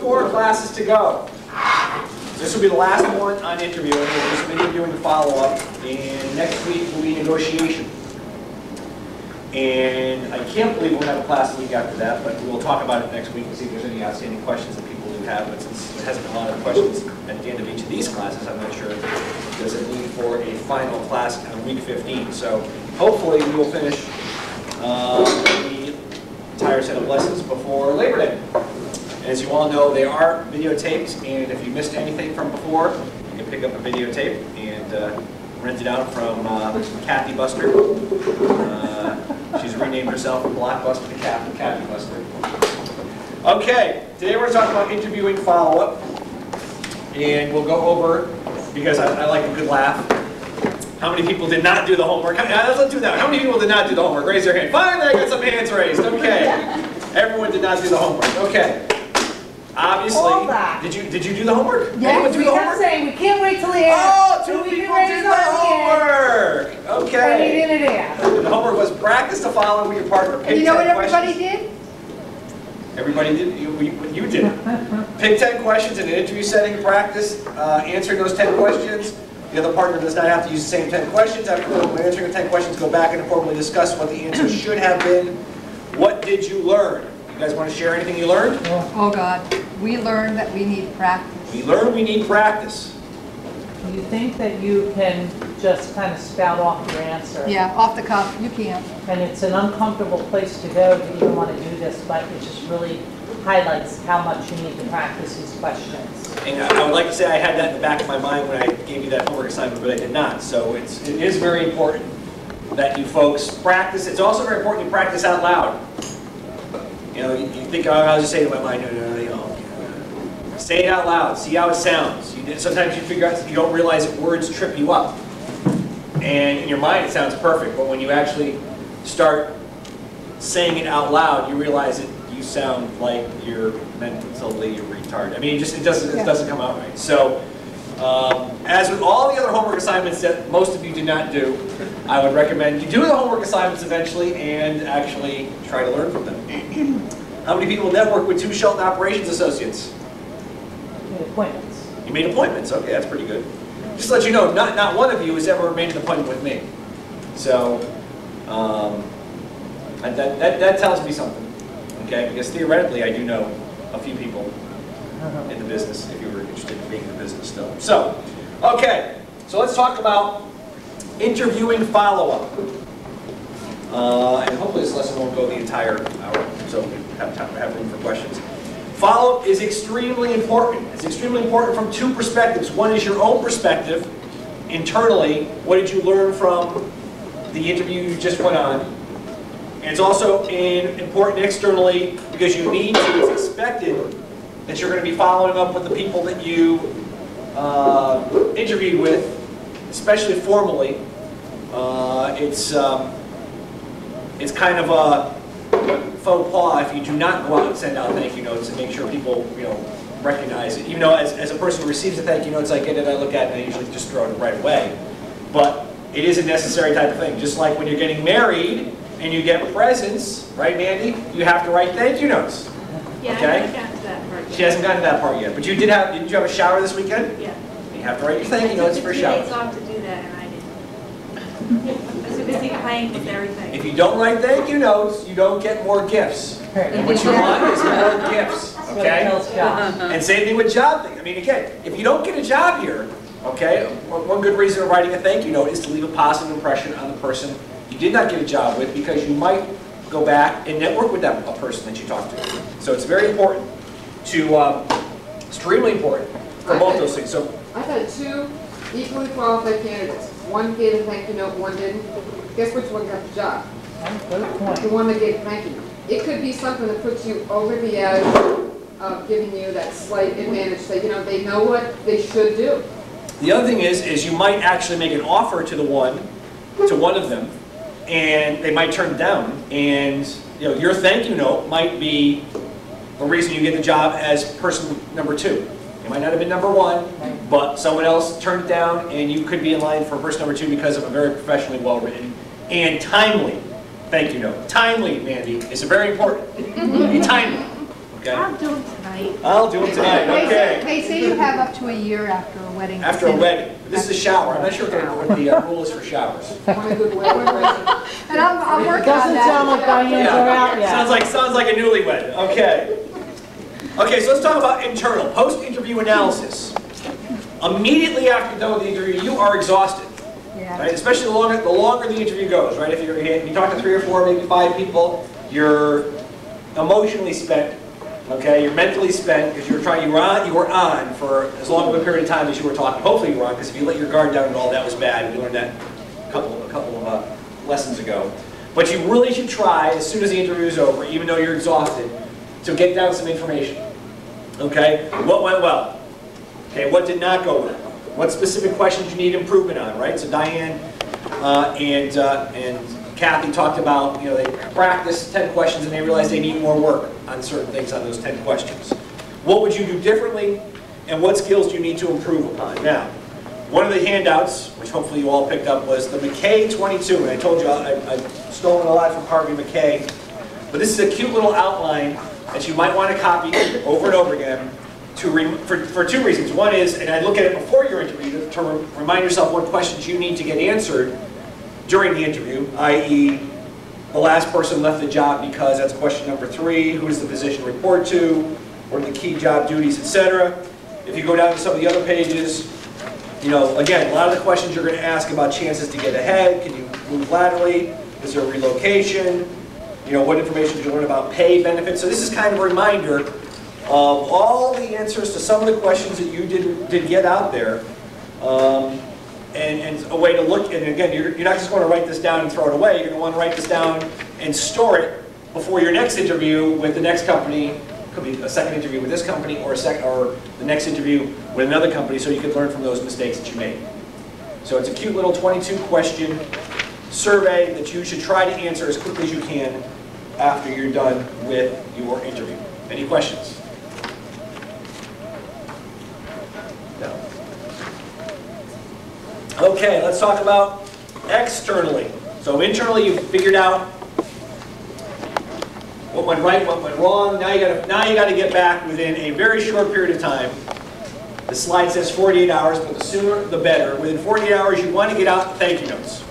more classes to go. This will be the last one on interviewing. We'll do some interviewing follow-up, and next week will be negotiation. And I can't believe we'll have a class the week after that, but we'll talk about it next week and see if there's any outstanding questions that people do have. But since there hasn't been a lot of questions at the end of each of these classes, I'm not sure if there's a need for a final class on week 15. So hopefully we will finish the entire set of lessons before Labor Day. And as you all know, they are videotaped, and if you missed anything from before, you can pick up a videotape and rent it out from Kathy Buster. She's renamed herself from Blockbuster to Kathy Buster. Okay, today we're talking about interviewing follow-up, and we'll go over, because I like a good laugh, how many people did not do the homework? Let's do that. How many people did not do the homework? Raise your hand. Finally, I got some hands raised. Okay. Everyone did not do the homework. Okay. Obviously, did you do the homework? Yes, we kept saying we can't wait till the end. Oh, two people did the homework. Okay. And we did it. The homework was practice to follow with your partner. And you know what everybody did? Everybody did. You did. Pick 10 questions in an interview setting. Practice answering those 10 questions. The other partner does not have to use the same 10 questions. After answering the 10 questions, go back and informally discuss what the answers should have been. What did you learn? You guys want to share anything you learned? Oh God, we learned that we need practice. We learned we need practice. You think that you can just kind of spout off your answer? Yeah, off the cuff, you can't. And it's an uncomfortable place to go to even want to do this, but it just really highlights how much you need to practice these questions. And I would like to say I had that in the back of my mind when I gave you that homework assignment, but I did not. So it is very important that you folks practice. It's also very important you practice out loud. You know, you think, oh, I'll just say it in my mind, no. Say it out loud, see how it sounds. Sometimes you figure out, you don't realize that words trip you up. And in your mind it sounds perfect, but when you actually start saying it out loud, you realize that you sound like you're mentally retarded. I mean, it doesn't come out right. So, as with all the other homework assignments that most of you did not do, I would recommend you do the homework assignments eventually and actually try to learn from them. How many people network with 2 Shelton Operations Associates? Made appointments. You made appointments. Okay, that's pretty good. Just to let you know, not one of you has ever made an appointment with me. So, that tells me something. Okay, because theoretically I do know a few people in the business, if you were interested in being in the business still. So, okay, so let's talk about interviewing follow-up. And hopefully this lesson won't go the entire hour, so we have room for questions. Follow-up is extremely important. It's extremely important from 2 perspectives. One is your own perspective, internally. What did you learn from the interview you just went on? And it's also important externally because you need to, it's expected that you're going to be following up with the people that you interviewed with, especially formally. It's kind of a faux pas if you do not go out and send out thank you notes and make sure people recognize it. Even though as a person who receives a thank you notes, I get it, I look at it, and I usually just throw it right away. But it is a necessary type of thing. Just like when you're getting married and you get presents, right, Mandy? You have to write thank you notes. Yeah, okay? I haven't gotten to that part yet. She hasn't gotten to that part yet. But didn't you have a shower this weekend? Yeah. You have to write your thank you notes for a shower. I took 2 days off to do that, and I didn't. I was too busy playing with everything. If you don't write thank you notes, you don't get more gifts. And what you want is more gifts, okay? And same thing with job thing. I mean, again, if you don't get a job here, okay, one good reason of writing a thank you note is to leave a positive impression on the person you did not get a job with, because you might go back and network with a person that you talked to. So it's very important to, extremely important for both those things. So I've had 2 equally qualified candidates. One gave a thank you note, one didn't. Guess which one got the job? The one that gave a thank you note. It could be something that puts you over the edge of giving you that slight advantage that, they know what they should do. the other thing is you might actually make an offer to one of them, and they might turn it down, and your thank you note might be the reason you get the job as person number 2. It might not have been number 1, but someone else turned it down, and you could be in line for person number 2 because of a very professionally well-written and timely thank you note. Timely, Mandy, is very important. Be timely, okay? I'll do it tonight. I'll do it tonight, okay. They say you have up to a year after a wedding. to After a finish. wedding. This is a shower. I'm not sure what the rule is for showers. Want a good wedding present? And I'm It working on doesn't sound that. like Diane's are out yet. Sounds like a newlywed, okay. Okay, so let's talk about internal, post-interview analysis. Immediately after you're done with the interview, you are exhausted, Yeah. right? Especially the longer the interview goes, right? If you talk to 3 or 4, maybe 5 people, you're emotionally spent, okay? You're mentally spent because you were on for as long of a period of time as you were talking. Hopefully you were on, because if you let your guard down and all, that was bad. We learned that a couple of lessons ago. But you really should try, as soon as the interview is over, even though you're exhausted, to get down some information. Okay? What went well? Okay, what did not go well? What specific questions you need improvement on, right? So Diane and Kathy talked about, they practiced 10 questions and they realized they need more work on certain things on those 10 questions. What would you do differently, and what skills do you need to improve upon? Now, one of the handouts, which hopefully you all picked up, was the McKay 22, and I told you I've stolen a lot from Harvey McKay, but this is a cute little outline that you might want to copy over and over again for 2 reasons. One is, and I look at it before your interview to remind yourself what questions you need to get answered during the interview, i.e. the last person left the job because, that's question number 3, who does the position report to, what are the key job duties, etc. If you go down to some of the other pages, again, a lot of the questions you're going to ask about chances to get ahead. Can you move laterally? Is there relocation? What information did you learn about pay, benefits? So this is kind of a reminder of all the answers to some of the questions that you did get out there. And a way to look, and again, you're not just going to write this down and throw it away. You're going to want to write this down and store it before your next interview with the next company. Could be a second interview with this company, or the next interview with another company, so you can learn from those mistakes that you made. So it's a cute little 22-question survey that you should try to answer as quickly as you can after you're done with your interview. Any questions? No. Okay, let's talk about externally. So internally, you've figured out what went right, what went wrong. Now you got to get back within a very short period of time. The slide says 48 hours, but the sooner the better. Within 48 hours, you want to get out thank you notes.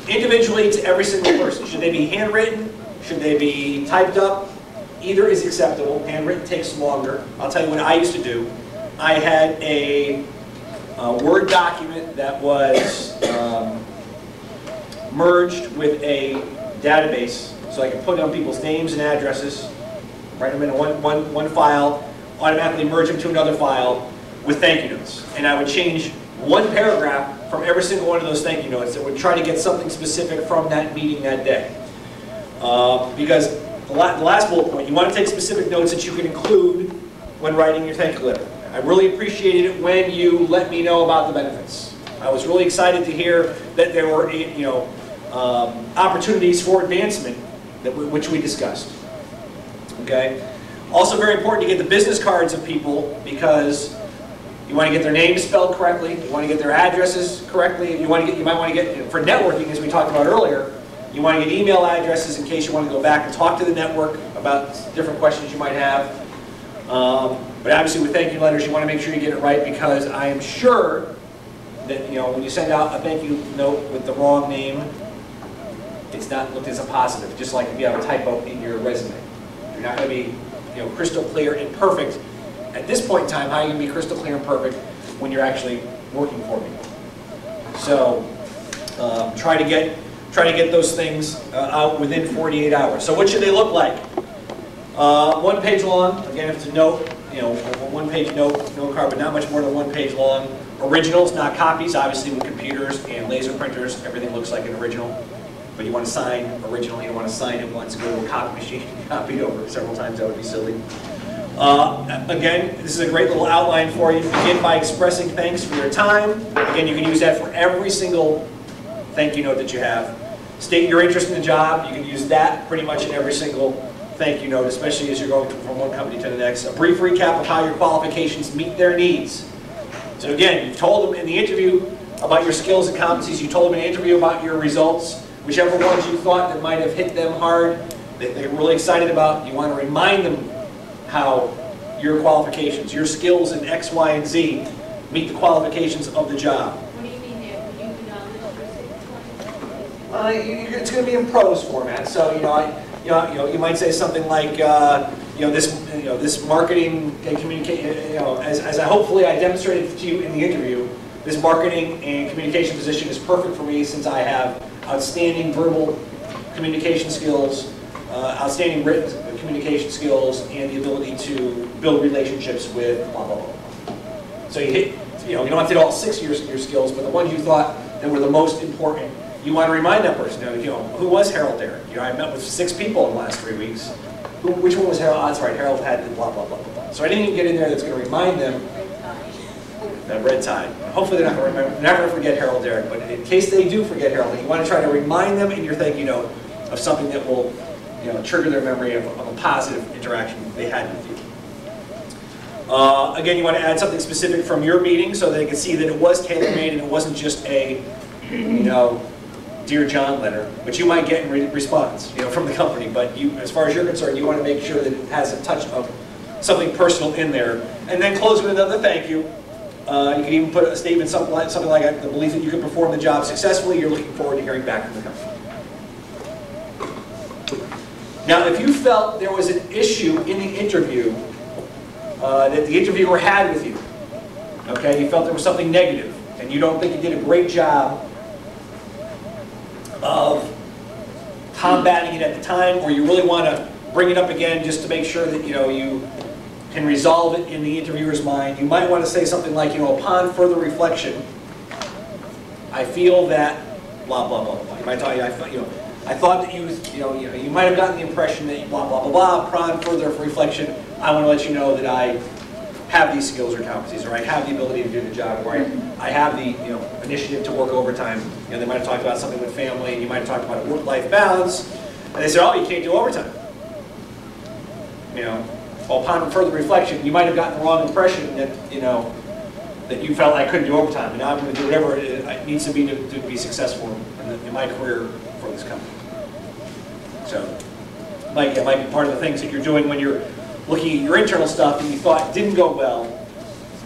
Individually to every single person. Should they be handwritten? Should they be typed up? Either is acceptable. Handwritten takes longer. I'll tell you what I used to do. I had a Word document that was merged with a database, so I could put down people's names and addresses, write them in one file, automatically merge them to another file with thank you notes. And I would change one paragraph from every single one of those thank you notes that would try to get something specific from that meeting that day. Because the last bullet point, you want to take specific notes that you can include when writing your thank you letter. I really appreciated it when you let me know about the benefits. I was really excited to hear that there were, opportunities for advancement, which we discussed. Okay. Also very important to get the business cards of people, because you want to get their names spelled correctly. You want to get their addresses correctly. You might want to get, for networking, as we talked about earlier, you want to get email addresses in case you want to go back and talk to the network about different questions you might have. But obviously with thank you letters, you want to make sure you get it right, because I am sure that when you send out a thank you note with the wrong name, it's not looked as a positive. Just like if you have a typo in your resume, you're not going to be crystal clear and perfect. At this point in time, how are you going to be crystal clear and perfect when you're actually working for me? So try to get those things out within 48 hours. So what should they look like? 1 page long. Again, if it's a note, a 1 page note card, but not much more than 1 page long. Originals, not copies. Obviously, with computers and laser printers, everything looks like an original. But you want to sign original. You don't want to sign it once, go to a copy machine, and copy it over several times. That would be silly. Again, this is a great little outline for you. Begin by expressing thanks for your time. Again, you can use that for every single thank you note that you have. State your interest in the job. You can use that pretty much in every single thank you note, especially as you're going from one company to the next. A brief recap of how your qualifications meet their needs. So again, you told them in the interview about your skills and competencies. You told them in the interview about your results. Whichever ones you thought that might have hit them hard, that they're really excited about, you want to remind them how your qualifications, your skills in X, Y, and Z meet the qualifications of the job. What do you mean there? Will you be on this It's going to be in prose format, so you might say something like this marketing and communication, as I hopefully I demonstrated to you in the interview, this marketing and communication position is perfect for me since I have outstanding verbal communication skills, outstanding written communication skills, and the ability to build relationships with blah blah blah. So you don't have to hit all 6 of your skills, but the ones you thought that were the most important. You want to remind that person, who was Harold Derrick? I met with 6 people in the last 3 weeks. Which one was Harold? Oh, that's right, Harold had blah, blah, blah, blah. So anything you get in there that's going to remind them, that red tie. Hopefully they're not going to remember, never going to forget Harold Derrick, but in case they do forget Harold, you want to try to remind them in your thank you note of something that will trigger their memory of a positive interaction they had with you. Again, you want to add something specific from your meeting so they can see that it was tailor-made and it wasn't just a, Dear John letter, which you might get in response, from the company. But as far as you're concerned, you want to make sure that it has a touch of something personal in there, and then close with another thank you. You can even put a statement, something like the belief that you can perform the job successfully. You're looking forward to hearing back from the company. Now, if you felt there was an issue in the interview that the interviewer had with you, okay, you felt there was something negative, and you don't think you did a great job of combating it at the time, or you really want to bring it up again just to make sure that you can resolve it in the interviewer's mind, you might want to say something like, upon further reflection, I feel that blah blah blah blah. You might tell you, I thought that you might have gotten the impression that blah blah blah blah. Upon further reflection, I want to let you know that I have these skills or competencies, or I have the ability to do the job, or I have the initiative to work overtime. They might have talked about something with family, and you might have talked about a work-life balance, and they said, oh, you can't do overtime. Well, upon further reflection, you might have gotten the wrong impression that that you felt I couldn't do overtime, and now I'm going to do whatever it needs to be successful in my career for this company. So, it might be part of the things that you're doing when you're looking at your internal stuff that you thought didn't go well.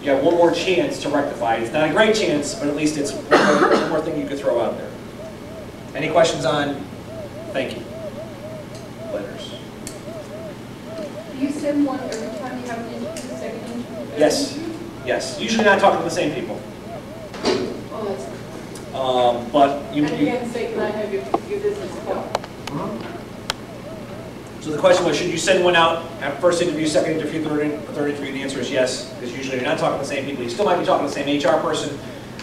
You have one more chance to rectify it. It's not a great chance, but at least it's one more thing you could throw out there. Any questions on thank you letters? Do you send one every time you have an interview, second interview? Yes. Yes. Usually not talking to the same people. Oh, that's good. But you And again, say, can I have your business card? So the question was, should you send one out at first interview, second interview, third interview? The answer is yes, because usually you're not talking to the same people. You still might be talking to the same HR person,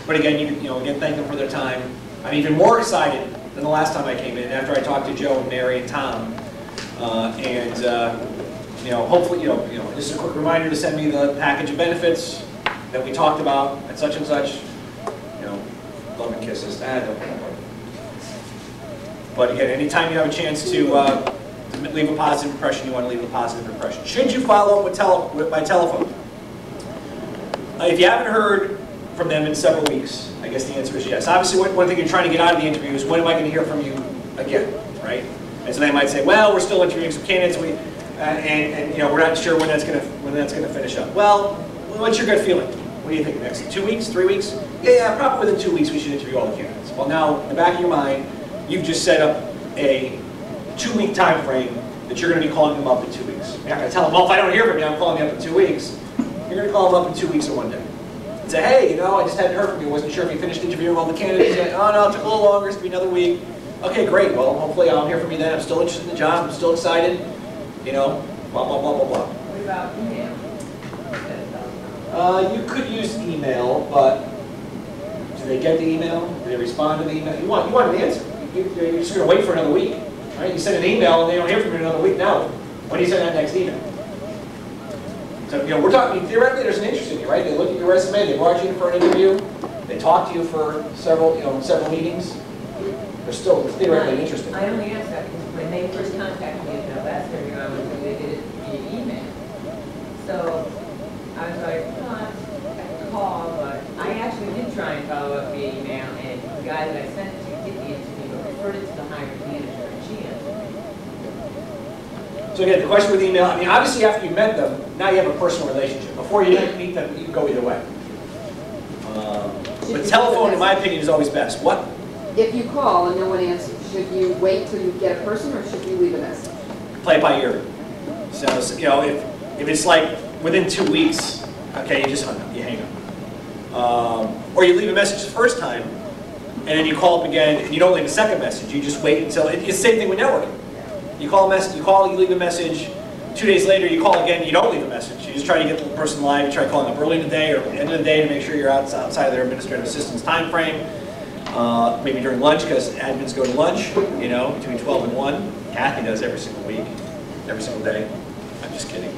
but again, again, thank them for their time. I'm even more excited than the last time I came in after I talked to Joe and Mary and Tom, hopefully, just a quick reminder to send me the package of benefits that we talked about at such and such. Love and kisses. But again, anytime you have a chance to leave a positive impression, you want to leave a positive impression. Should you follow up by telephone? If you haven't heard from them in several weeks, I guess the answer is yes. Obviously, one thing you're trying to get out of the interview is, when am I going to hear from you again, right? And so they might say, well, we're still interviewing some candidates, and we're not sure when that's going to finish up. Well, what's your gut feeling? What do you think? Next 2 weeks, 3 weeks? Yeah, probably within 2 weeks we should interview all the candidates. Well, now in the back of your mind, you've just set up a 2-week time frame that you're going to be calling them up in 2 weeks. You're not going to tell them, well, if I don't hear from you, I'm calling you up in 2 weeks. You're going to call them up in 2 weeks or 1 day. And say, hey, I just hadn't heard from you. Wasn't sure if you finished interviewing all the candidates yet. Oh, no, it took a little longer. It's going to be another week. Okay, great. Well, hopefully I'll hear from you then. I'm still interested in the job. I'm still excited. Blah, blah, blah, blah, blah. What about email? You could use email, but do they get the email? Do they respond to the email? You want an answer. You're just going to wait for another week. Right? You send an email and they don't hear from you in another week. Now, when do you send that next email? So, we're talking, theoretically, there's an interest in you, right? They look at your resume, they brought you in for an interview, they talked to you for several meetings. They're still theoretically interested. I only asked that because when they first contacted me at the last interview, I was they did it via email. So I was like, I can call, but I actually did try and follow up via email, and the guy that I sent it to get the interview referred it to the hiring manager, and she answered me. So again, the question with email, I mean, obviously after you met them, now you have a personal relationship. Before you meet them, you can go either way. But telephone, in my opinion, is always best. What? If you call and no one answers, should you wait till you get a person or should you leave a message? Play it by ear. So, you know, if it's like within 2 weeks, okay, you just hung up, you hang up. Or you leave a message the first time, and then you call up again, and you don't leave a second message. You just wait until, it's the same thing with networking. You call a message, you leave a message, 2 days later you call again, you don't leave a message. You just try to get the person live, you try calling up early in the day or end of the day to make sure you're outside of their administrative assistant's time frame. Maybe during lunch, because admins go to lunch, you know, between 12 and 1. Kathy does every single week, every single day. I'm just kidding.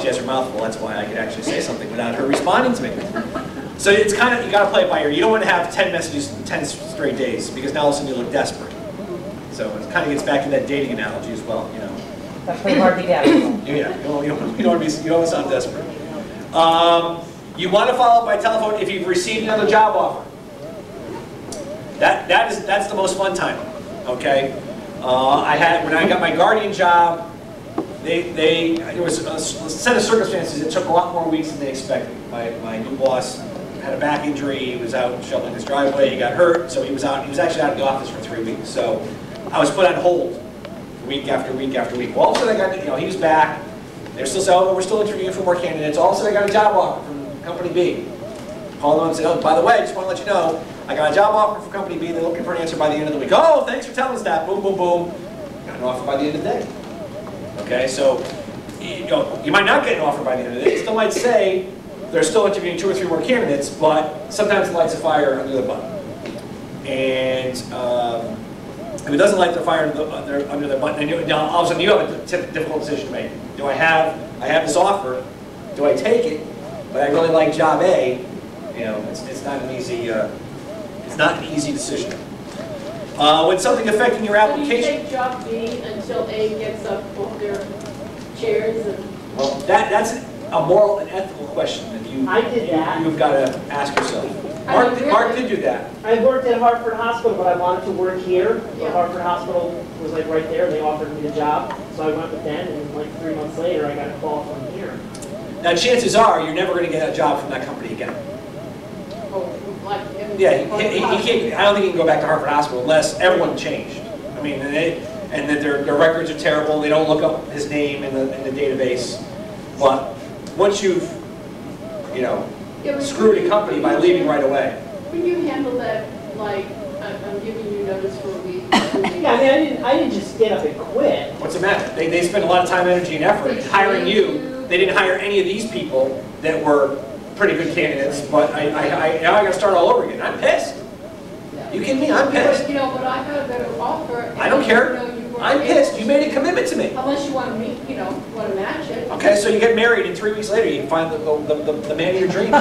She has her mouth full, that's why I can actually say something without her responding to me. So it's kind of, you got to play it by ear. You don't want to have 10 messages in 10 straight days, because now all of a sudden you look desperate. So it kind of gets back to that dating analogy as well, you know. That's pretty hard to get. Yeah, you don't want to sound desperate. You want to follow up by telephone if you've received another job offer. That's the most fun time, okay? When I got my Guardian job, there was a set of circumstances that took a lot more weeks than they expected. My new boss had a back injury, he was out shoveling his driveway, he got hurt, so he was actually out of the office for 3 weeks. So I was put on hold week after week after week. Well, all of a sudden he was back, they're still saying, oh, we're still interviewing for more candidates. All of a sudden I got a job offer from Company B. Called them and said, oh, by the way, I just want to let you know, I got a job offer for Company B, they're looking for an answer by the end of the week. Oh, thanks for telling us that, boom, boom, boom. Got an offer by the end of the day. Okay, so you might not get an offer by the end of the day. It still might say they're still interviewing 2 or 3 more candidates, but sometimes it lights a fire under the button. And if it doesn't light the fire under the button, then all of a sudden you have a difficult decision to make. I have this offer, do I take it? But I really like job A. You know, it's not an easy decision. When something affecting your So do you application. take job B until A gets up off their chairs and? Well, that's a moral and ethical question that I did that. you've got to ask yourself. I mean, Mark really? did do that. I worked at Hartford Hospital, but I wanted to work here. The Yeah. Hartford Hospital was like right there, they offered me the job. So I went with them, and like 3 months later, I got a call from here. Now, chances are you're never going to get a job from that company again. Yeah, he can't. I don't think he can go back to Hartford Hospital unless everyone changed. I mean, and that their records are terrible. They don't look up his name in the database. But once you've, screwed a company by leaving right away. When you handle that, like, I'm giving you notice for a week. Yeah, I mean, I didn't just get up and quit. What's the matter? They spent a lot of time, energy, and effort in hiring you. They didn't hire any of these people that were pretty good candidates. But now I got to start all over again. I'm pissed. You kidding me? I'm pissed. But but I got a better offer. and I don't care. you weren't I'm able pissed. to- You made a commitment to me. Unless you want to meet, want to match it. Okay, so you get married, and 3 weeks later you find the man of your dreams.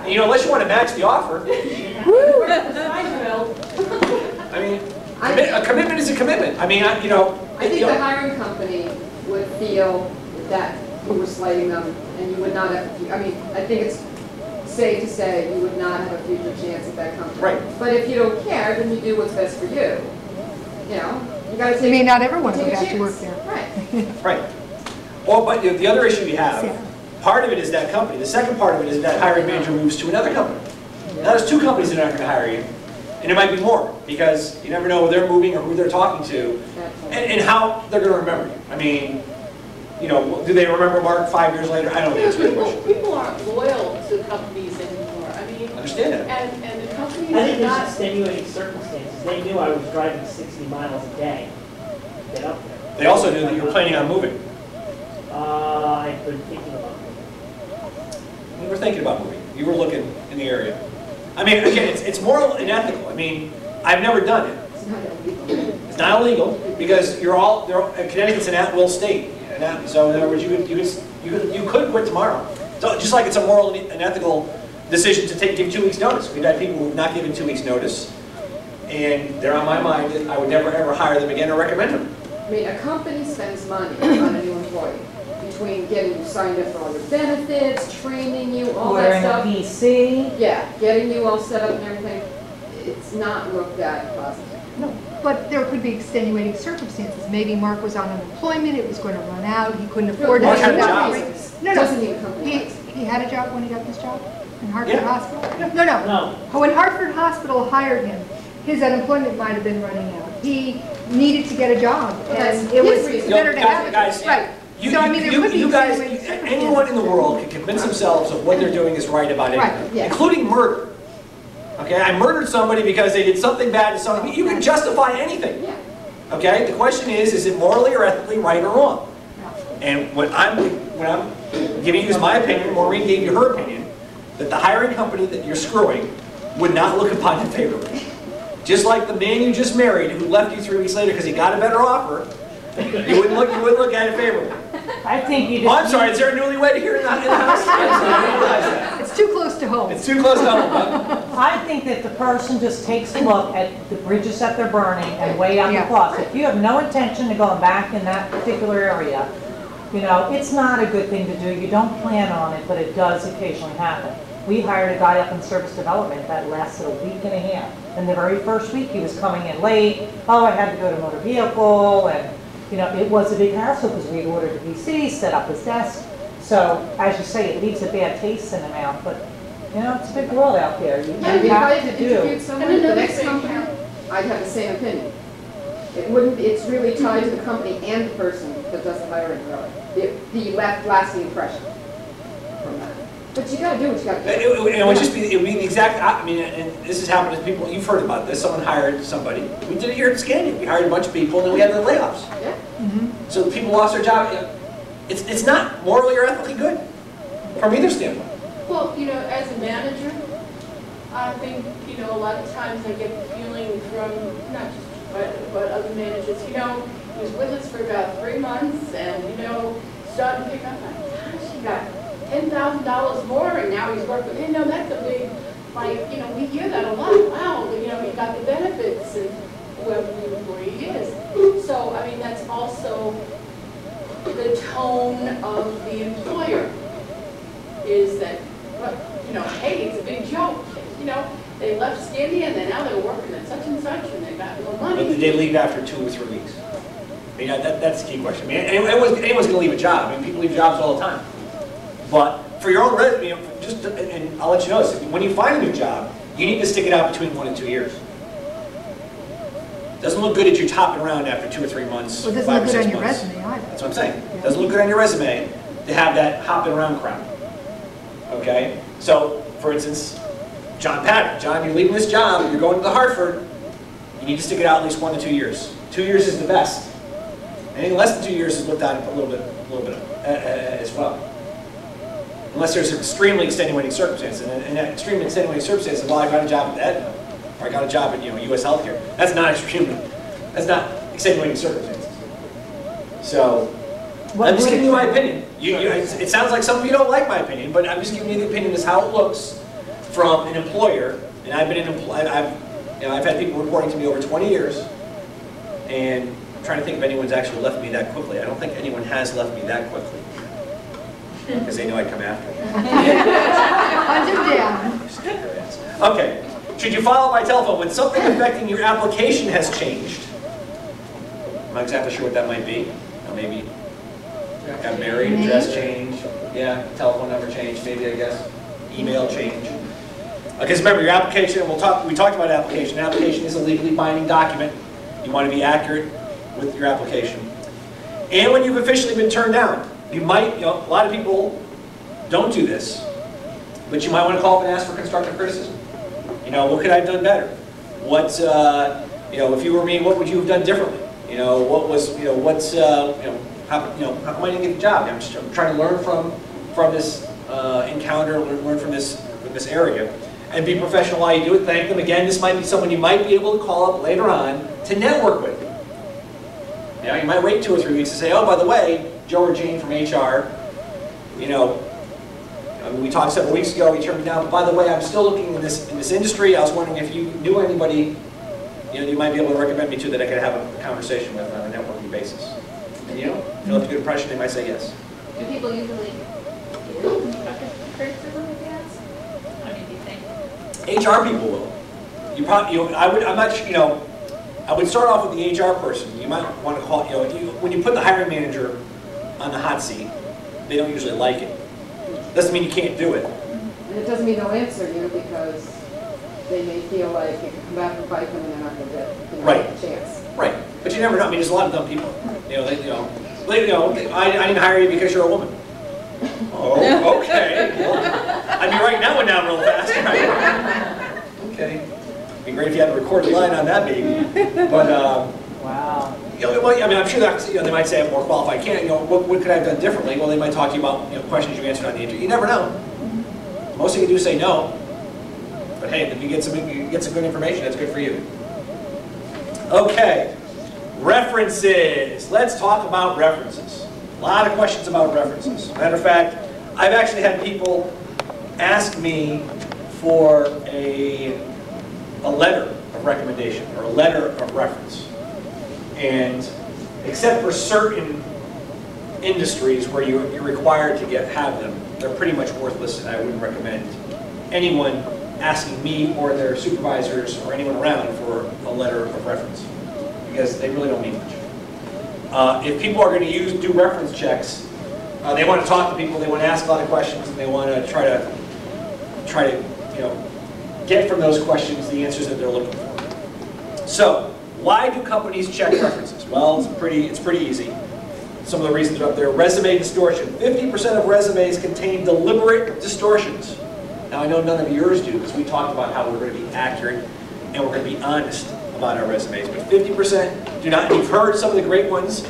Unless you want to match the offer. I mean, a commitment is a commitment. I mean, I think the hiring company would feel that you were slighting them and you would not have, I think it's safe to say you would not have a future chance at that company. Right. But if you don't care, then you do what's best for you. You gotta I take. mean, not everyone take will a have to work chance. there. Right. Right. Well, but the other issue you have, part of it is that company. The second part of it is that hiring manager moves to another company. Now there's 2 companies that aren't going to hire you. And it might be more, because you never know where they're moving or who they're talking to, and how they're going to remember you. I mean, do they remember Mark 5 years later? I don't think it's a good question. People aren't loyal to companies anymore. I mean, Understand that. and the companies I think are there's not. extenuating circumstances. They knew I was driving 60 miles a day to get up there. They also knew that you were planning on moving. I've been thinking about it. You were thinking about moving. You were looking in the area. I mean, again, it's moral and ethical. I mean, I've never done it. It's not illegal. It's not illegal because Connecticut's an at-will state. So in other words, you could quit tomorrow. So just like it's a moral and ethical decision to give 2 weeks notice. We've had people who've not given 2 weeks notice, and they're on my mind. I would never ever hire them again or recommend them. A company spends money on a new employee, between getting you signed up for all your benefits, training you, all that Wearing a stuff. PC. Yeah, getting you all set up and everything. It's not looked at positive. No. But there could be extenuating circumstances. Maybe Mark was on unemployment, it was going to run out, he couldn't afford to. Mark had a pay job. that. No, Doesn't no. need a company license. He had a job when he got this job? In Hartford Yeah. Hospital? No, no. No. When Hartford Hospital hired him, his unemployment might have been running out. He needed to get a job, Well, that's and it was his reason. better to Yo, have it. guys, Right. So, I mean, there could be you guys, extenuating anyone in the circumstances. world can convince themselves of what they're doing is right about Right, anything, yes. including murder. Okay, I murdered somebody because they did something bad to somebody. You can justify anything. Yeah. Okay, the question is it morally or ethically right or wrong? And what I'm giving you is my opinion, Maureen gave you her opinion, that the hiring company that you're screwing would not look upon it favorably. Just like the man you just married who left you 3 weeks later because he got a better offer, you wouldn't look at it favorably. I think you Oh, I'm just, sorry, is there a newlywed here in the house? I'm sorry, I didn't realize that. It's too close to home. It's too close to home, huh? I think that the person just takes a look at the bridges that they're burning and weigh out the Yeah. cost. If you have no intention of going back in that particular area, you know, it's not a good thing to do. You don't plan on it, but it does occasionally happen. We hired a guy up in service development that lasted a week and a half. And the very first week, he was coming in late. Oh, I had to go to motor vehicle, and, you know, it was a big hassle because we had ordered a PC, set up his desk. So, as you say, it leaves a bad taste in the mouth, but, you know, it's a big world out there. You I mean, if I have had to interviewed do. someone at the next company, I'd have the same opinion. It wouldn't, it's really tied to the company and the person that does the hiring, really. The lasting impression from that. But you gotta do what you gotta do. It would just be, it would be the exact, I mean, and this has happened to people, you've heard about this, someone hired somebody. We did it here at Scandia. We hired a bunch of people and then we had the layoffs. Yeah. So people lost their job. It's not morally or ethically good from either standpoint. Well, you know, as a manager, I think, you know, a lot of times I get the feeling from, not just, but other managers, you know, he was with us for about 3 months and, you know, starting to pick up, like, gosh, he got $10,000 more and now he's working, you know, that's a big, like, you know, we hear that a lot. Wow, you know, he got the benefits and whoever the employee is. So, I mean, that's also the tone of the employer is that, well, you know, hey, it's a big joke. You know, they left Scandia and then now they're working at such and such and they got more But did money. they leave after 2 or 3 weeks? I mean, that's the key question. I mean, anyone's going to leave a job. I mean, people leave jobs all the time. But for your own resume, you know, just, and I'll let you know this, when you find a new job, you need to stick it out between 1 and 2 years. Doesn't look good that you're hopping around after 2 or 3 months, Well, it 5 doesn't or look good 6 on your months. resume either. That's what I'm saying. Doesn't look good on your resume to have that hopping around crap. Okay? So, for instance, John Paddock. John, you're leaving this job, you're going to the Hartford, you need to stick it out at least 1 to 2 years. 2 years is the best. Anything less than 2 years is looked at a little bit as well. Unless there's extremely extenuating circumstances. And that extremely extenuating circumstances, well, I got a job at Aetna, or I got a job at, you know, U.S. Healthcare. That's not extremely, that's not extenuating circumstances. So, I'm just giving you my opinion. It sounds like some of you don't like my opinion, but I'm just giving you the opinion as how it looks from an employer. And I've been I've had people reporting to me over 20 years, and I'm trying to think if anyone's actually left me that quickly. I don't think anyone has left me that quickly, because they know I'd come after them. Hunt him down. Just kick their ass. Okay. Should you follow up by telephone when something affecting your application has changed? I'm not exactly sure what that might be. Maybe got married, address change, yeah, telephone number change, maybe, I guess. Email change. Because remember, your application, we talked about application. An application is a legally binding document. You want to be accurate with your application. And when you've officially been turned down, you might, a lot of people don't do this, but you might want to call up and ask for constructive criticism. What could I have done better? What, if you were me, what would you have done differently? What was, how come I didn't get the job? I'm trying to learn from this encounter, learn from this area, and be professional while you do it. Thank them again. This might be someone you might be able to call up later on to network with. You might wait 2 or 3 weeks to say, oh, by the way, Joe or Jane from HR, we talked several weeks ago, he turned me down, but by the way, I'm still looking in this industry. I was wondering if you knew anybody, you might be able to recommend me to that I could have a conversation with on a networking basis. And if you left a good impression, they might say yes. Do people usually do constructive criticism if you ask? I mean, do you think? HR people will. I'm not sure, I would start off with the HR person. You might want to call, when you put the hiring manager on the hot seat, they don't usually like it. Doesn't mean you can't do it. And it doesn't mean they'll answer you because they may feel like it can come back and bite them and they're not going to get Right. a chance. Right, but you never know. I mean, there's a lot of dumb people. I didn't hire you because you're a woman. Oh, okay. Well, I mean, right now went down real fast, right? Okay. It'd be great if you had a recorded line on that baby. But, Wow. well, I mean, I'm sure that they might say I'm more qualified. What could I have done differently? Well, they might talk to you about questions you answered on the interview. You never know. Most of you do say no. But hey, if you get some good information, that's good for you. Okay, references. Let's talk about references. A lot of questions about references. Matter of fact, I've actually had people ask me for a letter of recommendation or a letter of reference. And except for certain industries where you're required to have them, they're pretty much worthless, and I wouldn't recommend anyone asking me or their supervisors or anyone around for a letter of reference, because they really don't mean much. If people are going to do reference checks, they want to talk to people, they want to ask a lot of questions, and they want to try to get from those questions the answers that they're looking for. So, why do companies check references? Well, it's pretty easy. Some of the reasons are up there. Resume distortion. 50% of resumes contain deliberate distortions. Now, I know none of yours do, because we talked about how we're going to be accurate and we're going to be honest about our resumes. But 50% do not. You've heard some of the great ones.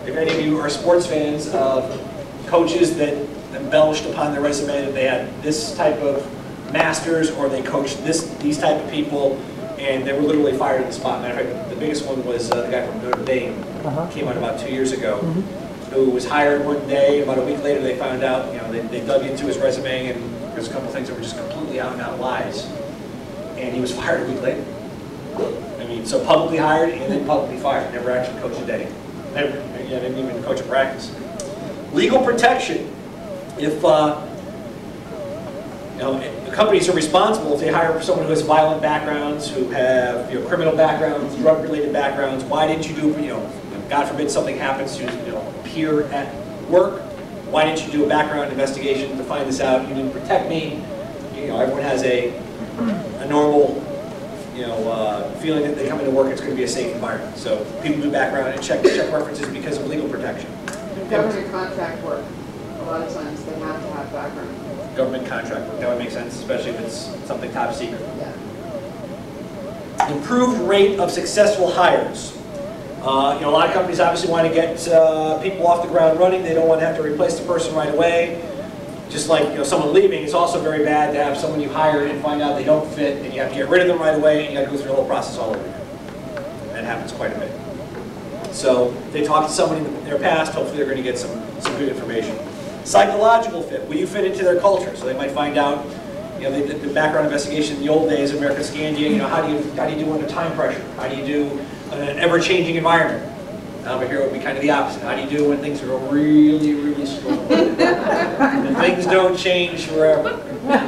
If any of you are sports fans of coaches that embellished upon their resume that they had this type of masters or they coached these type of people, and they were literally fired on the spot. Matter of fact, the biggest one was the guy from Notre Dame. Came out about 2 years ago. Who was hired one day. About a week later, they found out. They dug into his resume, and there's a couple things that were just completely out and out lies. And he was fired a week later. I mean, so publicly hired and then publicly fired. Never actually coached a day. Never. Didn't even coach a practice. Legal protection. If the companies are responsible if they hire someone who has violent backgrounds, who have criminal backgrounds, drug-related backgrounds. Why didn't you do God forbid something happens to a peer at work? Why didn't you do a background investigation to find this out? You didn't protect me. Everyone has a normal feeling that they come into work, it's going to be a safe environment. So people do background and check references because of legal protection. Government contract work, a lot of times they have to have background. Government contract work, that would make sense, especially if it's something top secret. Yeah. Improved rate of successful hires. A lot of companies obviously want to get people off the ground running. They don't want to have to replace the person right away. Just like someone leaving, it's also very bad to have someone you hire and find out they don't fit, and you have to get rid of them right away, and you have to go through the whole process all over again. That happens quite a bit. So if they talk to somebody in their past, hopefully they're going to get some good information. Psychological fit. Will you fit into their culture? So they might find out, the background investigation in the old days of American Scandia, how do you do under time pressure? How do you do in an ever-changing environment? Over here it would be kind of the opposite. How do you do when things are really, really slow? And things don't change forever.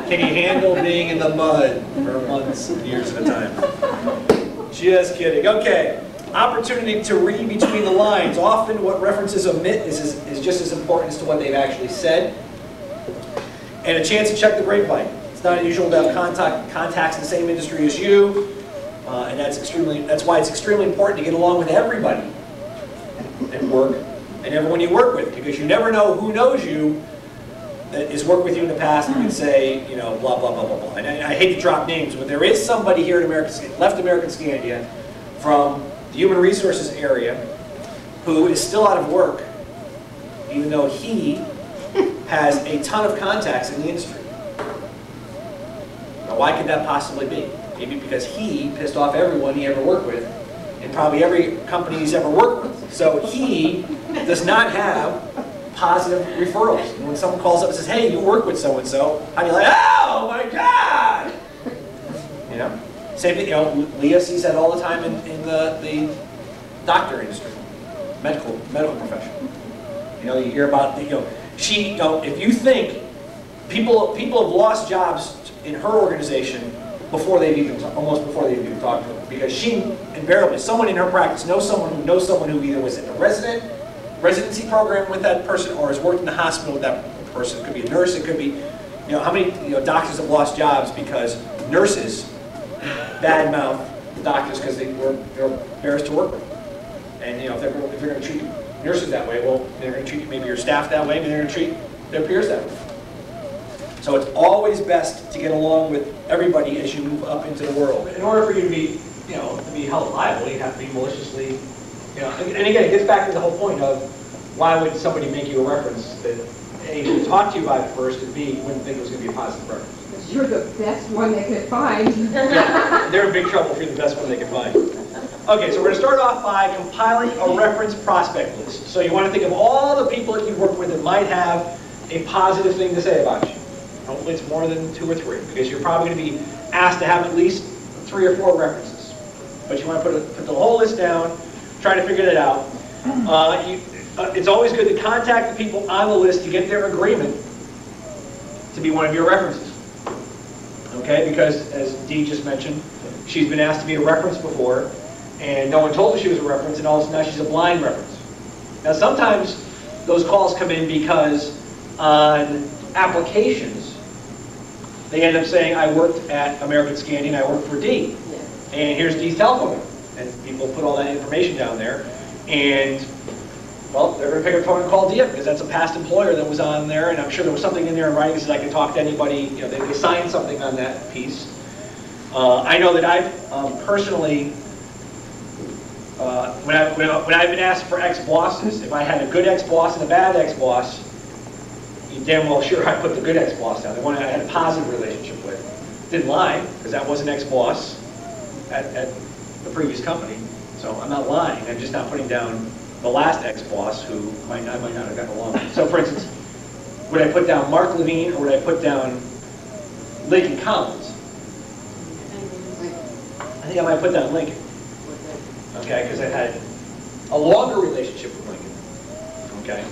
Can you handle being in the mud for months and years at a time? Just kidding. Okay. Opportunity to read between the lines. Often what references omit is just as important as to what they've actually said. And a chance to check the grapevine. It's not unusual to have contacts in the same industry as you, and that's why it's extremely important to get along with everybody at work and everyone you work with, because you never know who knows you that has worked with you in the past and can say, blah, blah, blah, blah, blah. And I hate to drop names, but there is somebody here at left American Scandia from the human resources area who is still out of work, even though he has a ton of contacts in the industry. Now, why could that possibly be? Maybe because he pissed off everyone he ever worked with, and probably every company he's ever worked with. So he does not have positive referrals. And when someone calls up and says, hey, you work with so-and-so, I'm like, oh my God! Same thing, Leah sees that all the time in the doctor industry, medical profession. You hear about, if you think people have lost jobs in her organization before they've even, almost before they've even talked to them. Because she, invariably, someone in her practice knows someone who either was in the residency program with that person or has worked in the hospital with that person. It could be a nurse, it could be, how many doctors have lost jobs because nurses badmouth doctors because they're embarrassed to work with. And if they're going to treat nurses that way, well, they're going to treat maybe your staff that way, maybe they're going to treat their peers that way. So it's always best to get along with everybody as you move up into the world. In order for you to be, to be held liable, you have to be maliciously, and again, it gets back to the whole point of why would somebody make you a reference that A, wouldn't talk to you about it first, and B, wouldn't think it was going to be a positive reference. Because you're the best one they could find. Yeah, they're in big trouble if you're the best one they can find. Okay, so we're going to start off by compiling a reference prospect list. So you want to think of all the people that you've worked with that might have a positive thing to say about you. Hopefully it's more than 2 or 3, because you're probably going to be asked to have at least 3 or 4 references. But you want to put the whole list down, try to figure that out. It's always good to contact the people on the list to get their agreement to be one of your references. Okay, because as Dee just mentioned, she's been asked to be a reference before, and no one told her she was a reference, and all of a sudden now she's a blind reference. Now sometimes those calls come in because on applications, they end up saying, I worked at American Scanning, I worked for Dee. And here's Dee's telephone number. And people put all that information down there, and well, they're going to pick up the phone and call Dee up because that's a past employer that was on there, and I'm sure there was something in there in writing that says I can talk to anybody. They signed something on that piece. I know that I've personally, when I've been asked for ex-bosses, if I had a good ex-boss and a bad ex-boss, you damn well sure I put the good ex-boss down, the one I had a positive relationship with. Didn't lie, because that was an ex-boss at the previous company, so I'm not lying. I'm just not putting down the last ex-boss who I might not have gotten along with. So for instance, would I put down Mark Levine or would I put down Lincoln Collins? I think I might put down Lincoln. Okay, because I had a longer relationship with Lincoln. Okay,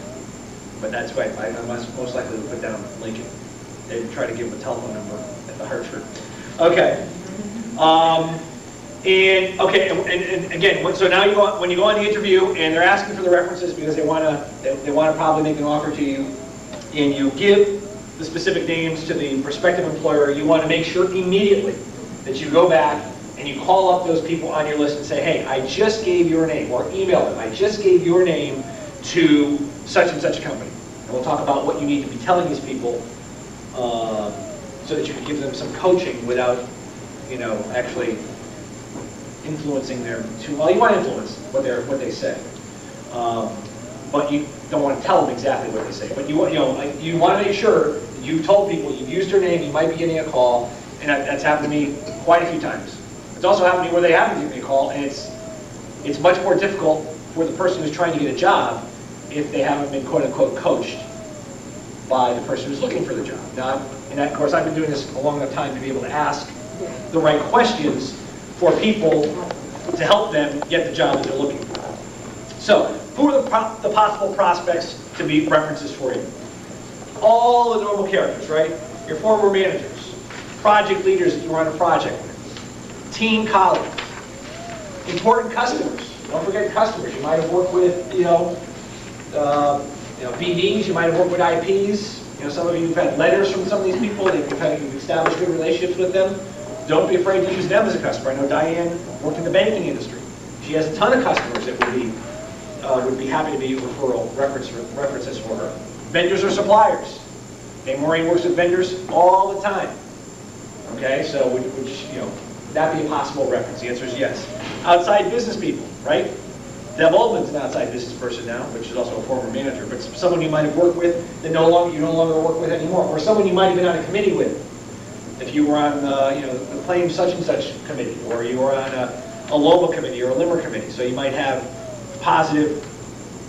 but that's why I most likely would put down Lincoln. They would try to give him a telephone number at the Hartford. Okay. And again, so now when you go on the interview and they're asking for the references because they want to probably make an offer to you, and you give the specific names to the prospective employer, you want to make sure immediately that you go back and you call up those people on your list and say, hey, I just gave your name, or email them, I just gave your name to such and such company. And we'll talk about what you need to be telling these people so that you can give them some coaching without, actually influencing them too well. You want to influence what they say, but you don't want to tell them exactly what they say. But you want to make sure that you've told people you've used their name. You might be getting a call, and that's happened to me quite a few times. It's also happened to me where they haven't given me a call, and it's much more difficult for the person who's trying to get a job if they haven't been quote unquote coached by the person who's looking for the job. Now, and of course, I've been doing this a long enough time to be able to ask the right questions for people to help them get the job that they're looking for. So, who are the possible prospects to be references for you? All the normal characters, right? Your former managers, project leaders that you were on a project with, team colleagues, important customers. Don't forget customers. You might have worked with, BDs. You might have worked with IPs. Some of you have had letters from some of these people. You've established good relationships with them. Don't be afraid to use them as a customer. I know Diane worked in the banking industry. She has a ton of customers that would be happy to be references for her. Vendors or suppliers. Okay, Maureen works with vendors all the time. Okay, so would that be a possible reference? The answer is yes. Outside business people, right? Deb Oldman's an outside business person now, which is also a former manager, but someone you might have worked with that you no longer work with anymore, or someone you might have been on a committee with. If you were on the claim such and such committee, or you were on a LOMA committee or a LIMER committee, so you might have positive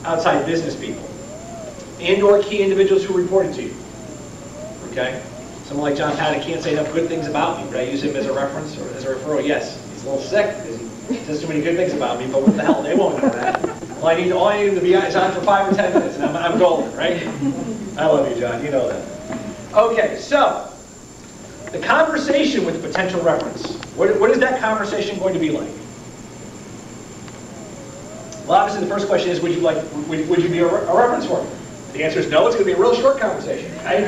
outside business people, and/or key individuals who reported to you. Okay, someone like John Paddock can't say enough good things about me, but I use him as a reference or as a referral. Yes, he's a little sick because he says too many good things about me, but what the hell, they won't know that. All I need him to be on for 5 or 10 minutes, and I'm golden, right? I love you, John. You know that. Okay, so. the conversation with the potential reference, what is that conversation going to be like? Well, obviously the first question is, would you be a reference for me? The answer is no, it's going to be a real short conversation. Right?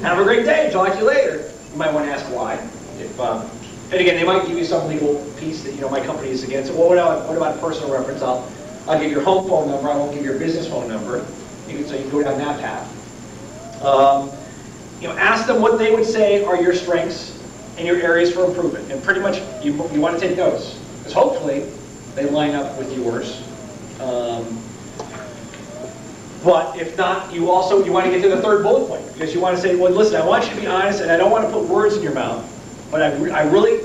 Have a great day, talk to you later. You might want to ask why. And again, they might give you some legal piece that, my company is against. Well, what about a personal reference? I'll give your home phone number, I won't give your business phone number. So you can go down that path. Ask them what they would say are your strengths and your areas for improvement. And pretty much, you want to take notes. Because hopefully, they line up with yours. But if not, you want to get to the third bullet point. Because you want to say, well, listen, I want you to be honest, and I don't want to put words in your mouth. But I really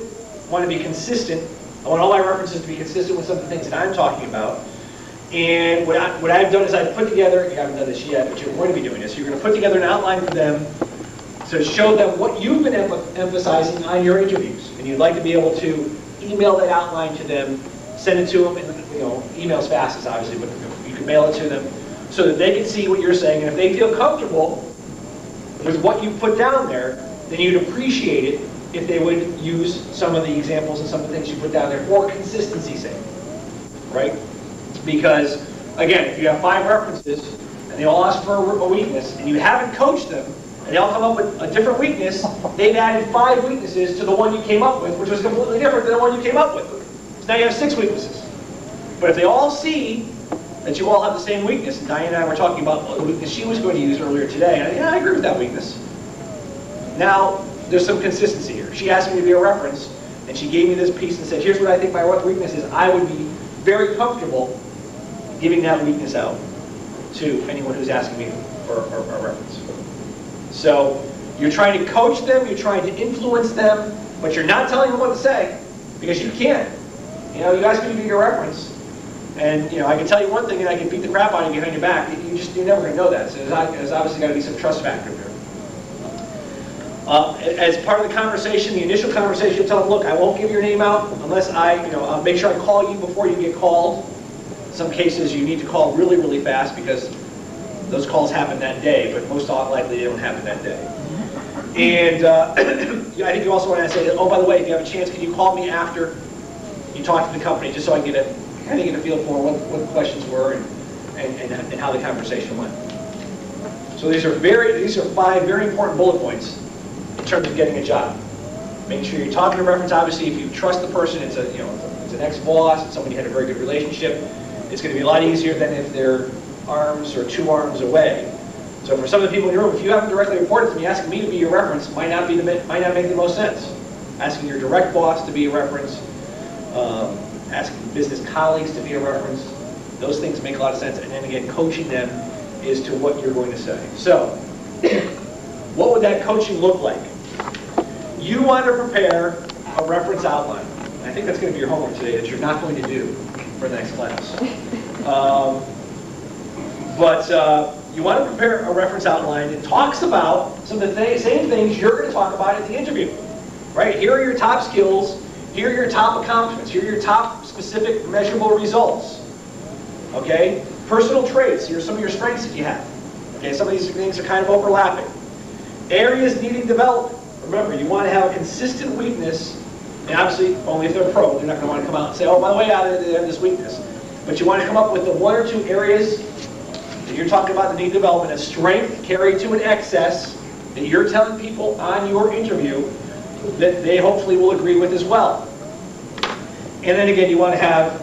want to be consistent. I want all my references to be consistent with some of the things that I'm talking about. And what I've done is I've put together, you haven't done this yet, but you're going to be doing this. You're going to put together an outline for them to show them what you've been emphasizing on your interviews. And you'd like to be able to email that outline to them, send it to them, and email's fastest obviously, but you can mail it to them so that they can see what you're saying. And if they feel comfortable with what you put down there, then you'd appreciate it if they would use some of the examples and some of the things you put down there for consistency's sake, right? Because, again, if you have 5 references and they all ask for a weakness and you haven't coached them and they all come up with a different weakness, they've added 5 weaknesses to the one you came up with, which was completely different than the one you came up with. So now you have 6 weaknesses. But if they all see that you all have the same weakness, and Diane and I were talking about the weakness she was going to use earlier today, and I agree with that weakness. Now, there's some consistency here. She asked me to be a reference, and she gave me this piece and said, here's what I think my weakness is. I would be very comfortable giving that weakness out to anyone who's asking me for a reference. So you're trying to coach them, you're trying to influence them, but you're not telling them what to say, because you can't. You ask me to be your reference, and I can tell you one thing and I can beat the crap out of you behind your back. You're never going to know that. So there's obviously got to be some trust factor there. As part of the conversation, the initial conversation, you'll tell them, look, I won't give your name out unless I'll make sure I call you before you get called. In some cases, you need to call really, really fast because those calls happen that day, but most likely they don't happen that day. And I think you also want to say, oh, by the way, if you have a chance, can you call me after you talk to the company, just so I get a feel for what the questions were and how the conversation went. So these are 5 very important bullet points in terms of getting a job. Make sure you're talking to reference. Obviously, if you trust the person, it's an ex-boss, it's somebody you had a very good relationship. It's going to be a lot easier than if they're arms or 2 arms away. So for some of the people in your room, if you haven't directly reported to me, asking me to be your reference might not make the most sense. Asking your direct boss to be a reference, asking business colleagues to be a reference, those things make a lot of sense. And then again, coaching them is to what you're going to say. So, what would that coaching look like? You want to prepare a reference outline. I think that's going to be your homework today that you're not going to do for the next class. But you want to prepare a reference outline that talks about some of the same things you're going to talk about at the interview. Right? Here are your top skills. Here are your top accomplishments. Here are your top specific measurable results. Okay? Personal traits. Here are some of your strengths that you have. Okay? Some of these things are kind of overlapping. Areas needing development. Remember, you want to have a consistent weakness, and obviously only if they're pro. They're not going to want to come out and say, oh, by the way, they have this weakness. But you want to come up with the 1 or 2 areas that you're talking about that need development, a strength carried to an excess that you're telling people on your interview that they hopefully will agree with as well. And then again, you want to have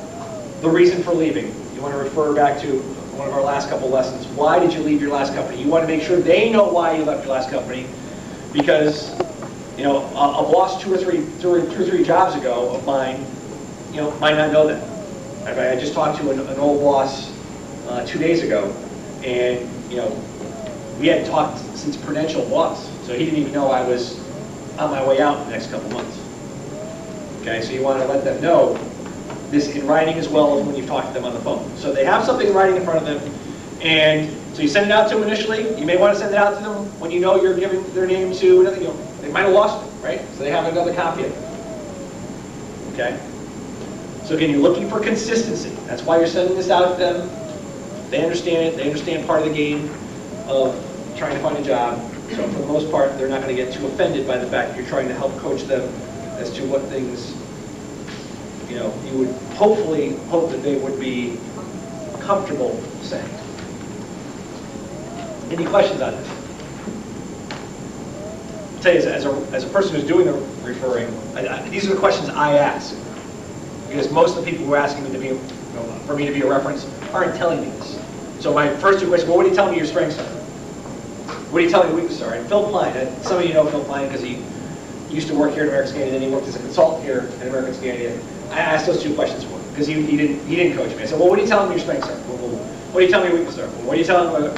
the reason for leaving. You want to refer back to one of our last couple lessons. Why did you leave your last company? You want to make sure they know why you left your last company, because a boss 2 or 3 jobs ago of mine, might not know that. I just talked to an old boss 2 days ago, and we hadn't talked since Prudential was, so he didn't even know I was on my way out in the next couple months. Okay, so you want to let them know this in writing as well as when you've talked to them on the phone. So they have something in writing in front of them, and so you send it out to them initially. You may want to send it out to them when you know you're giving their name to another. They might have lost it, right? So they have another copy of it. Okay. So again, you're looking for consistency. That's why you're sending this out to them. They understand it. They understand part of the game of trying to find a job. So for the most part, they're not going to get too offended by the fact that you're trying to help coach them as to what things, you know, you would hopefully hope that they would be comfortable saying. Any questions on this? I'll tell you, as a person who's doing the referring, these are the questions I ask. Because most of the people who are asking me to be, you know, for me to be a reference aren't telling me this. So my first two questions, well, what are you telling me your strengths are? What are you telling me your weaknesses are? And Phil Klein, some of you know Phil Klein because he used to work here at American Scandinavia, then he worked as a consultant here at American Scandinavia. I asked those two questions for him because he didn't coach me. I said, well, what are you telling me your strengths are? What are you telling me your weaknesses are? What are you telling me?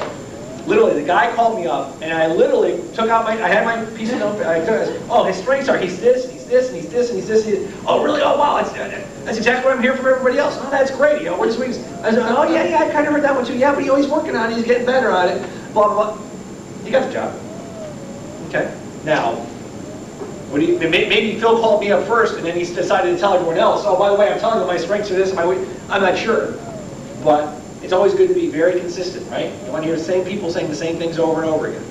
Literally, the guy called me up, and I literally took out I had my piece of notebook. I said, oh, his strengths are he's this, he's this, and he's this, and he's this. Oh, really? Oh, wow, that's exactly what I'm hearing from everybody else. Oh, that's great. You know, what is weaknesses? I said, oh, yeah, I kind of heard that one too. Yeah, but he's working on it. He's getting better on it. Blah, blah, blah. He got the job. Okay. Now, maybe Phil called me up first, and then he decided to tell everyone else, oh, by the way, I'm telling them my strengths are this, I'm not sure. But it's always good to be very consistent, right? You want to hear the same people saying the same things over and over again.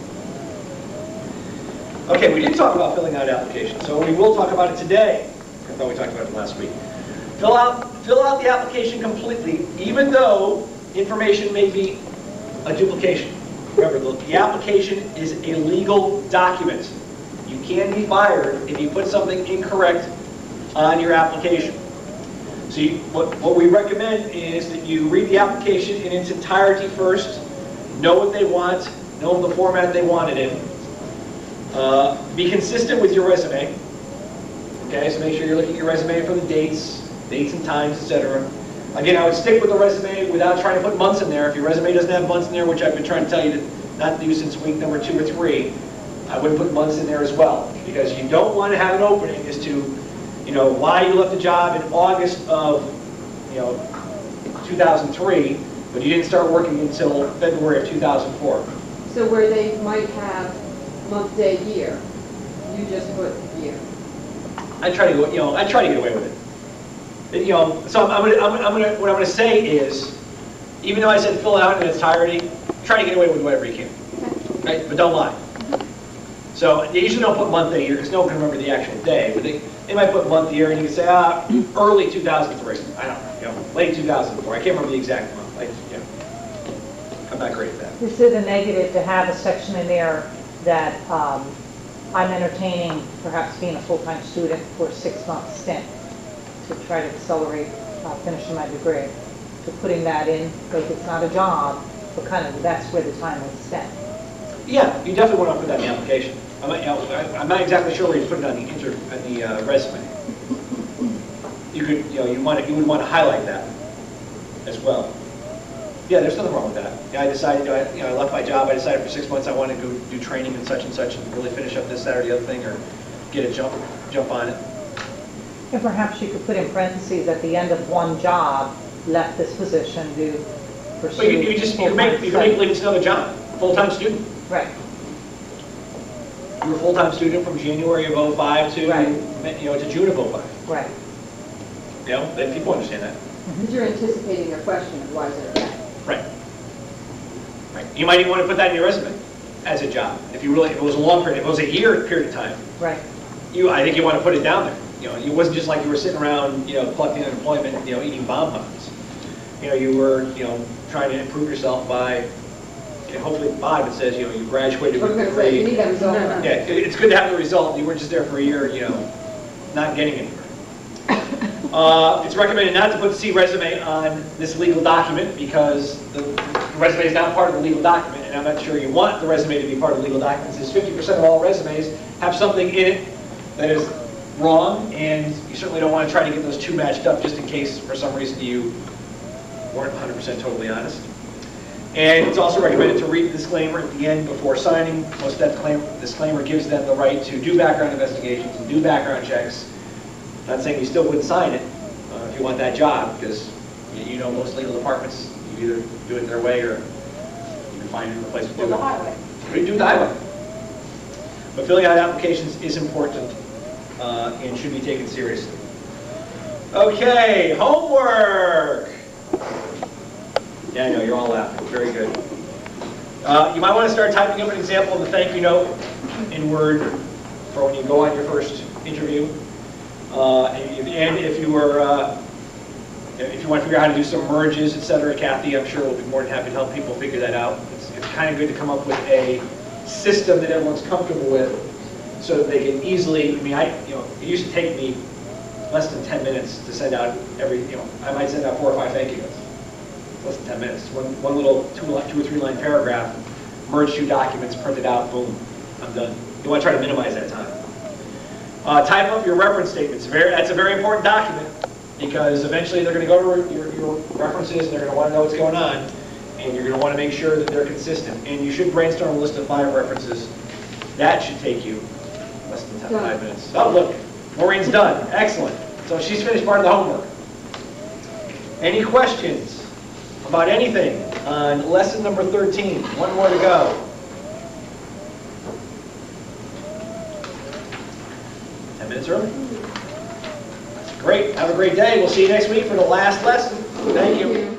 Okay, we didn't talk about filling out applications, so we will talk about it today. I thought we talked about it last week. Fill out the application completely, even though information may be a duplication. Remember, the application is a legal document. You can be fired if you put something incorrect on your application. So what we recommend is that you read the application in its entirety first, know what they want, know the format they want it in. Be consistent with your resume. Okay, so make sure you're looking at your resume for the dates and times, etc. Again, I would stick with the resume without trying to put months in there. If your resume doesn't have months in there, which I've been trying to tell you to not do since week number 2 or 3, I would put months in there as well, because you don't want to have an opening as to, you know, why you left the job in August of, you know, 2003, but you didn't start working until February of 2004. So where they might have month, day, year, you just put year. I try to go, you know, I try to get away with it. You know, so what I'm gonna say is, even though I said fill it out in its entirety, try to get away with whatever you can, right? But don't lie. So they usually don't put month, day, year, because no one can remember the actual day, but they might put month, year, and you can say, early 2003. I don't know, you know, late 2004. I can't remember the exact month. You know, I'm not great at that. This is a negative to have a section in there that I'm entertaining perhaps being a full-time student for a 6-month stint to try to accelerate finishing my degree. So putting that in, like it's not a job, but kind of that's where the time was spent. Yeah, you definitely want to put that in the application. I'm not exactly sure where you put it on the resume. You could, you know, you would want to highlight that as well. Yeah, there's nothing wrong with that. Yeah, I decided, you know, I left my job. I decided for 6 months I wanted to go do training and such and really finish up this, that, or the other thing, or get a jump on it. And perhaps you could put in parentheses at the end of one job, left this position to pursue. But you can make believe it's another job, full-time student. Right. You were a full-time student from January of 05 to, Right. you know, to June of 05. Right. You know, then people understand that. But you're anticipating a question of why is there that? Right. Right. You might even want to put that in your resume as a job. If it was a long period, if it was a year period of time, Right. I think you want to put it down there. You know, it wasn't just like you were sitting around, you know, collecting unemployment, you know, eating bonbons. You know, you were, you know, trying to improve yourself by, you know, hopefully at the bottom it says, you know, you graduated I'm with a going to say, you need degree. that result. Yeah, it's good to have the result. You weren't just there for a year, you know, not getting anywhere. It's recommended not to put the C resume on this legal document because the resume is not part of the legal document, and I'm not sure you want the resume to be part of the legal document, since 50% of all resumes have something in it that is wrong, and you certainly don't want to try to get those two matched up just in case for some reason you weren't 100% totally honest. And it's also recommended to read the disclaimer at the end before signing. Most of that disclaimer gives them the right to do background investigations and do background checks. Not saying you still wouldn't sign it if you want that job, because you know most legal departments, you either do it their way or you can find a place to do it. the highway. Or you do it the highway. But filling out applications is important and should be taken seriously. Okay, homework. Yeah, I know, you're all laughing. Very good. You might want to start typing up an example of the thank you note in Word for when you go on your first interview. And if you were, if you want to figure out how to do some merges, etc., Kathy, I'm sure will be more than happy to help people figure that out. It's kind of good to come up with a system that everyone's comfortable with, so that they can easily. I mean, it used to take me less than 10 minutes to send out I might send out 4 or 5 thank you notes. Less than 10 minutes. One little 2 or 3 line paragraph, merge 2 documents, print it out, boom, I'm done. You want to try to minimize that time. Type up your reference statements. That's a very important document, because eventually they're going to go to your references and they're going to want to know what's going on, and you're going to want to make sure that they're consistent. And you should brainstorm a list of 5 references. That should take you less than 5 minutes. Oh, look, Maureen's done. Excellent. So she's finished part of the homework. Any questions about anything on lesson number 13? 1 more to go. 10 minutes early? Great. Have a great day. We'll see you next week for the last lesson. Thank you.